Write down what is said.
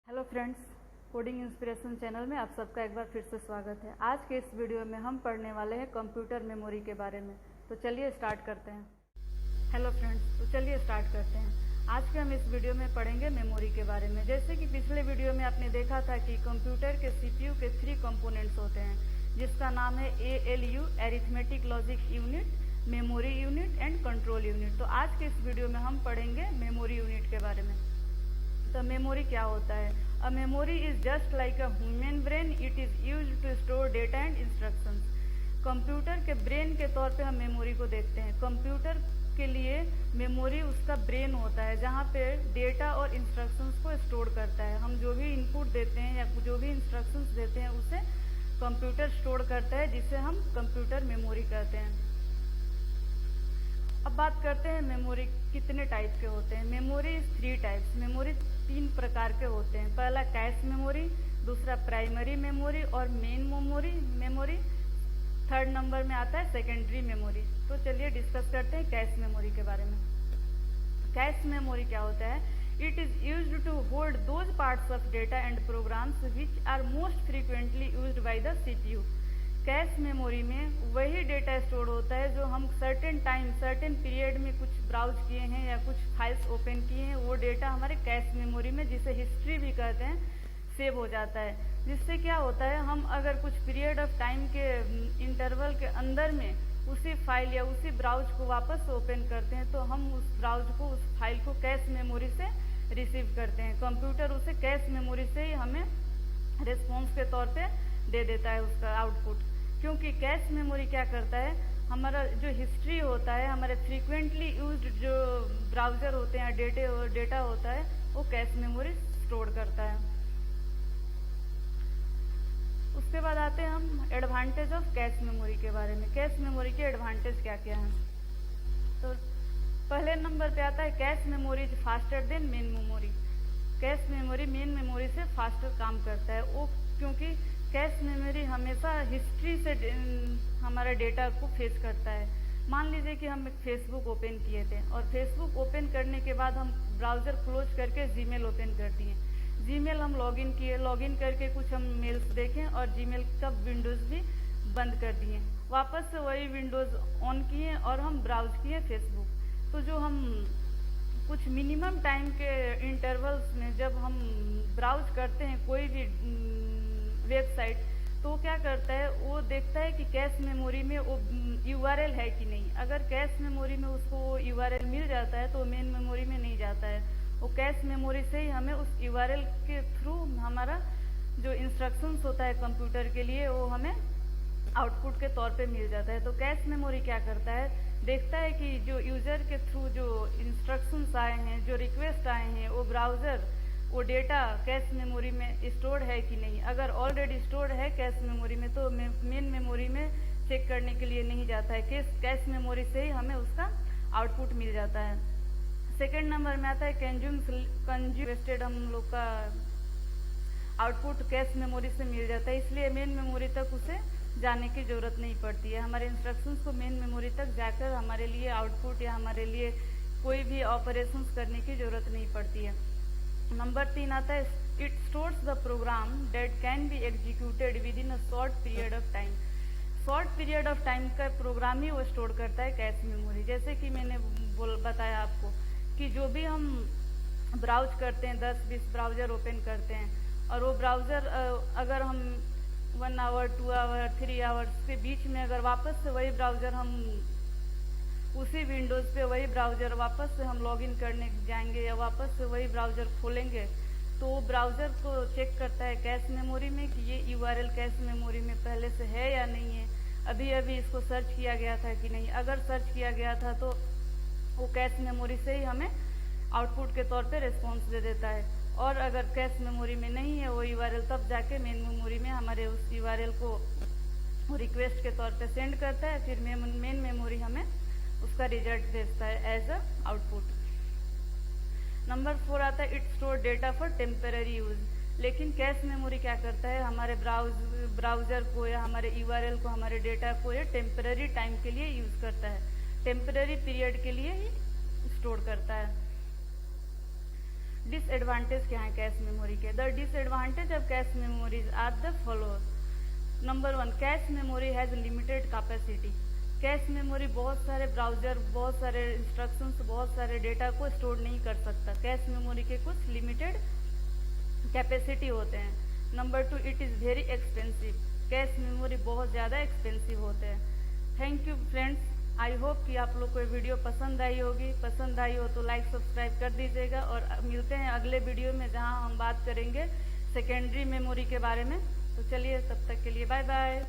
Hello friends, coding inspiration channel में आप सबका एक बार फिर से स्वागत है। आज के इस वीडियो में हम पढ़ने वाले हैं कंप्यूटर मेमोरी के बारे में। तो चलिए स्टार्ट करते हैं। हेलो फ्रेंड्स, तो चलिए स्टार्ट करते हैं। आज के हम इस वीडियो में पढ़ेंगे मेमोरी के बारे में। जैसे कि पिछले वीडियो में आपने देखा था कि कंप्यूटर के सीपीयू के 3 कंपोनेंट्स होते हैं, जिसका नाम है ALU, arithmetic logic unit, memory unit and control unit. तो आज के इस वीडियो में हम पढ़ेंगे मेमोरी यूनिट के बारे में। तो मेमोरी क्या होता है? A memory is just like a human brain, it is used to store data and instructions. Computer के ब्रेन के तौर पे हम मेमोरी को देखते हैं। कंप्यूटर के लिए मेमोरी उसका ब्रेन होता है, जहाँ पे डेटा और इंस्ट्रक्शंस को स्टोर करता है। हम जो भी इनपुट देते हैं या जो भी इंस्ट्रक्शंस देते हैं उसे कंप्यूटर स्टोर करता है, जिसे हम कंप्यूटर मेमोरी कहते हैं। अब बात करते हैं मेमोरी कितने टाइप के होते हैं। Memory 3 types. मेमोरी 3 प्रकार के होते हैं। पहला कैश मेमोरी, दूसरा प्राइमरी मेमोरी और मेन मेमोरी, थर्ड नंबर में आता है सेकेंडरी मेमोरी। तो चलिए डिस्कस करते हैं कैश मेमोरी के बारे में। कैश मेमोरी क्या होता है? It is used to hold those parts of data and programs which are most frequently used by the CPU. Cache memory में वही डेटा स्टोर होता है जो हम सर्टेन टाइम, सर्टेन पीरियड में कुछ ब्राउज किए हैं या कुछ फाइल्स ओपन किए हैं, वो डेटा हमारे कैश मेमोरी में, जिसे हिस्ट्री भी कहते हैं, सेव हो जाता है। जिससे क्या होता है, हम अगर कुछ पीरियड ऑफ टाइम के इंटरवल के अंदर में उसी फाइल या उसी ब्राउज को वापस ओपन करते हैं, तो हम उस ब्राउज को, उस फाइल को कैश मेमोरी से रिसीव करते हैं। कंप्यूटर उसे कैश मेमोरी से ही हमें रिस्पॉन्स के तौर पे दे देता है उसका आउटपुट। क्योंकि कैश मेमोरी क्या करता है, हमारा जो हिस्ट्री होता है, हमारे फ्रीक्वेंटली यूज्ड जो ब्राउजर होते हैं, डेटा होता है, वो कैश मेमोरी स्टोर करता है। उसके बाद आते हैं हम एडवांटेज ऑफ कैश मेमोरी के बारे में। कैश मेमोरी के एडवांटेज क्या क्या हैं? तो पहले नंबर पे आता है cache memory is faster than main memory. Cache memory main memory से फास्टर काम करता है वो, क्योंकि कैश मेमोरी हमेशा हिस्ट्री से हमारा डेटा को फेच करता है। मान लीजिए कि हम एक फेसबुक ओपन किए थे और फेसबुक ओपन करने के बाद हम ब्राउज़र क्लोज करके जीमेल ओपन कर दिए। जीमेल हम लॉगिन किए, लॉगिन करके कुछ हम मेल्स देखें और जीमेल का विंडोज़ भी बंद कर दिए। वापस से वही विंडोज़ ऑन किए और हम ब्राउज किए फेसबुक। तो जो हम कुछ मिनिमम टाइम के इंटरवल्स में जब हम ब्राउज करते हैं कोई भी वेबसाइट, तो क्या करता है, वो देखता है कि कैश मेमोरी में वो URL है कि नहीं। अगर कैश मेमोरी में उसको URL मिल जाता है तो मेन मेमोरी में नहीं जाता है। वो कैश मेमोरी से ही हमें उस URL के थ्रू हमारा जो इंस्ट्रक्शंस होता है कंप्यूटर के लिए, वो हमें आउटपुट के तौर पे मिल जाता है। तो कैश मेमोरी क्या करता है, देखता है कि जो यूजर के थ्रू जो इंस्ट्रक्शंस आए हैं, जो रिक्वेस्ट आए हैं, वो ब्राउज़र वो डेटा कैश मेमोरी में स्टोर्ड है कि नहीं। अगर ऑलरेडी स्टोर्ड है कैश मेमोरी में, तो मेन मेमोरी में चेक करने के लिए नहीं जाता है। कैश मेमोरी से ही हमें उसका आउटपुट मिल जाता है। सेकेंड नंबर में आता है कंज्यूमेस्टेड, हम लोग का आउटपुट कैश मेमोरी से मिल जाता है, इसलिए मेन मेमोरी तक उसे जाने की जरूरत नहीं पड़ती है। हमारे इंस्ट्रक्शंस को मेन मेमोरी तक जाकर हमारे लिए आउटपुट या हमारे लिए कोई भी ऑपरेशंस करने की जरूरत नहीं पड़ती है। नंबर 3 आता है it stores the program that can be executed within a short period of time. Short period of time का प्रोग्राम ही वो स्टोर करता है कैश मेमोरी। जैसे कि मैंने बताया आपको कि जो भी हम ब्राउज करते हैं, 10-20 ब्राउज़र ओपन करते हैं, और वो ब्राउज़र अगर हम 1 आवर, 2 आवर, 3 आवर्स के बीच में अगर वापस से वही ब्राउज़र हम उसी विंडोज़ पे वही ब्राउज़र वापस से हम लॉगिन करने जाएंगे या वापस से वही ब्राउज़र खोलेंगे, तो वो ब्राउज़र को चेक करता है कैश मेमोरी में कि ये URL कैश मेमोरी में पहले से है या नहीं है, अभी अभी इसको सर्च किया गया था कि नहीं। अगर सर्च किया गया था तो वो कैश मेमोरी से ही हमें आउटपुट के तौर पे रिस्पॉन्स दे देता है। और अगर कैश मेमोरी में नहीं है वो URL, तब जाके मेन मेमोरी में हमारे उस URL को रिक्वेस्ट के तौर पे सेंड करता है। फिर मेन मेमोरी हमें उसका रिजल्ट भेजता है एज अ आउटपुट। नंबर 4 आता है it store data for temporary use. लेकिन कैश मेमोरी क्या करता है, हमारे ब्राउज़र को या हमारे URL को, हमारे डेटा को ये टेम्पररी टाइम के लिए यूज़ करता है, टेम्पररी पीरियड के लिए ही स्टोर करता है। डिसएडवांटेज क्या है कैश मेमोरी के? The disadvantage of cache memories are the follower. Number 1, cache memory has limited capacity. Cache memory बहुत सारे ब्राउजर, बहुत सारे इंस्ट्रक्शंस, बहुत सारे डेटा को स्टोर नहीं कर सकता। कैश मेमोरी के कुछ लिमिटेड कैपेसिटी होते हैं। Number 2, it is very expensive. Cash memory बहुत ज़्यादा एक्सपेंसिव होते हैं। Thank you friends, I hope कि आप लोग को वीडियो पसंद आई होगी। पसंद आई हो तो लाइक सब्सक्राइब कर दीजिएगा और मिलते हैं अगले वीडियो में जहां हम बात करेंगे सेकेंडरी मेमोरी के बारे में। तो चलिए, तब तक के लिए बाय बाय।